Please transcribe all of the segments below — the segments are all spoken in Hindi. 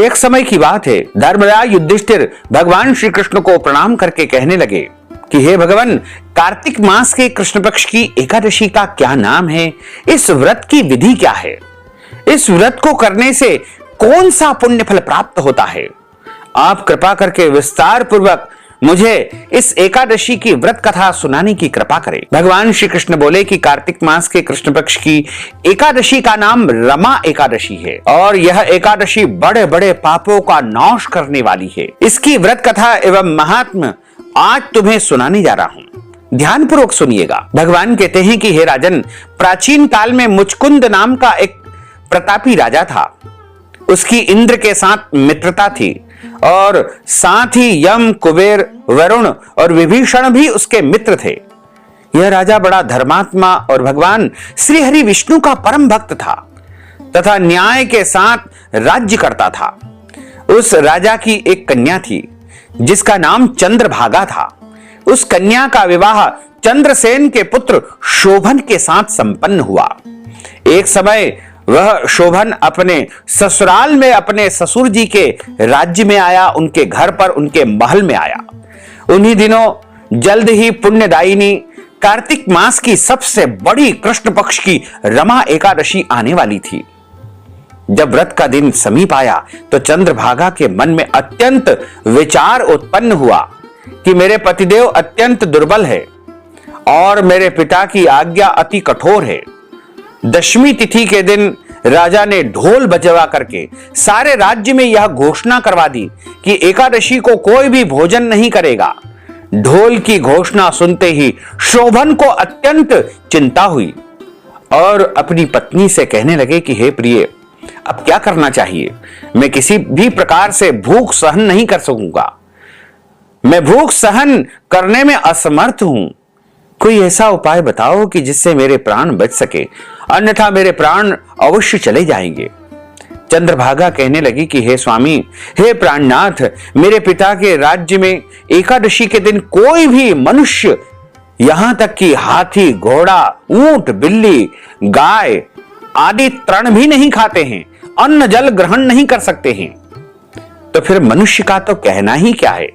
एक समय की बात है, धर्मराज युधिष्ठिर भगवान श्री कृष्ण को प्रणाम करके कहने लगे कि हे भगवान, कार्तिक मास के कृष्ण पक्ष की एकादशी का क्या नाम है? इस व्रत की विधि क्या है? इस व्रत को करने से कौन सा पुण्य फल प्राप्त होता है? आप कृपा करके विस्तार पूर्वक मुझे इस एकादशी की व्रत कथा सुनाने की कृपा करें। भगवान श्री कृष्ण बोले कि कार्तिक मास के कृष्ण पक्ष की एकादशी का नाम रमा एकादशी है और यह एकादशी बड़े बड़े पापों का नाश करने वाली है। इसकी व्रत कथा एवं महात्म्य आज तुम्हें सुनाने जा रहा हूं, ध्यानपूर्वक सुनिएगा। भगवान कहते हैं कि हे राजन, प्राचीन काल में मुचकुंद नाम का एक प्रतापी राजा था। उसकी इंद्र के साथ मित्रता थी और साथ ही यम, कुबेर, वरुण और विभीषण भी उसके मित्र थे। यह राजा बड़ा धर्मात्मा और भगवान श्री हरि विष्णु का परम भक्त था तथा न्याय के साथ राज्य करता था। उस राजा की एक कन्या थी जिसका नाम चंद्रभागा था। उस कन्या का विवाह चंद्रसेन के पुत्र शोभन के साथ संपन्न हुआ। एक समय वह शोभन अपने ससुराल में अपने ससुर जी के राज्य में आया, उनके घर पर, उनके महल में आया। उन्हीं दिनों जल्द ही पुण्यदायिनी कार्तिक मास की सबसे बड़ी कृष्ण पक्ष की रमा एकादशी आने वाली थी। जब व्रत का दिन समीप आया तो चंद्रभागा के मन में अत्यंत विचार उत्पन्न हुआ कि मेरे पतिदेव अत्यंत दुर्बल है और मेरे पिता की आज्ञा अति कठोर है। दशमी तिथि के दिन राजा ने ढोल बजवा करके सारे राज्य में यह घोषणा करवा दी कि एकादशी को कोई भी भोजन नहीं करेगा। ढोल की घोषणा सुनते ही शोभन को अत्यंत चिंता हुई और अपनी पत्नी से कहने लगे कि हे प्रिय, अब क्या करना चाहिए? मैं किसी भी प्रकार से भूख सहन नहीं कर सकूंगा। मैं भूख सहन करने में असमर्थ हूं। कोई ऐसा उपाय बताओ कि जिससे मेरे प्राण बच सके, अन्यथा मेरे प्राण अवश्य चले जाएंगे। चंद्रभागा कहने लगी कि हे स्वामी, हे प्राणनाथ, मेरे पिता के राज्य में एकादशी के दिन कोई भी मनुष्य, यहां तक कि हाथी, घोड़ा, ऊंट, बिल्ली, गाय आदि तृण भी नहीं खाते हैं, अन्न जल ग्रहण नहीं कर सकते हैं। तो फिर मनुष्य का तो कहना ही क्या है।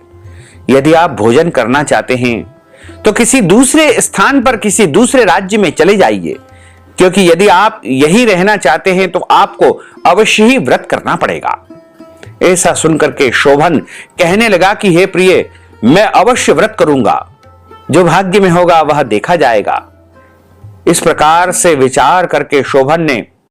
यदि आप भोजन करना चाहते हैं तो किसी दूसरे स्थान पर, किसी दूसरे राज्य में चले जाइए, क्योंकि यदि आप यही रहना चाहते हैं तो आपको अवश्य ही व्रत करना पड़ेगा। ऐसा सुनकर के शोभन कहने लगा कि हे प्रिय, मैं अवश्य व्रत करूंगा, जो भाग्य में होगा वह देखा जाएगा। इस प्रकार से विचार करके शोभन ने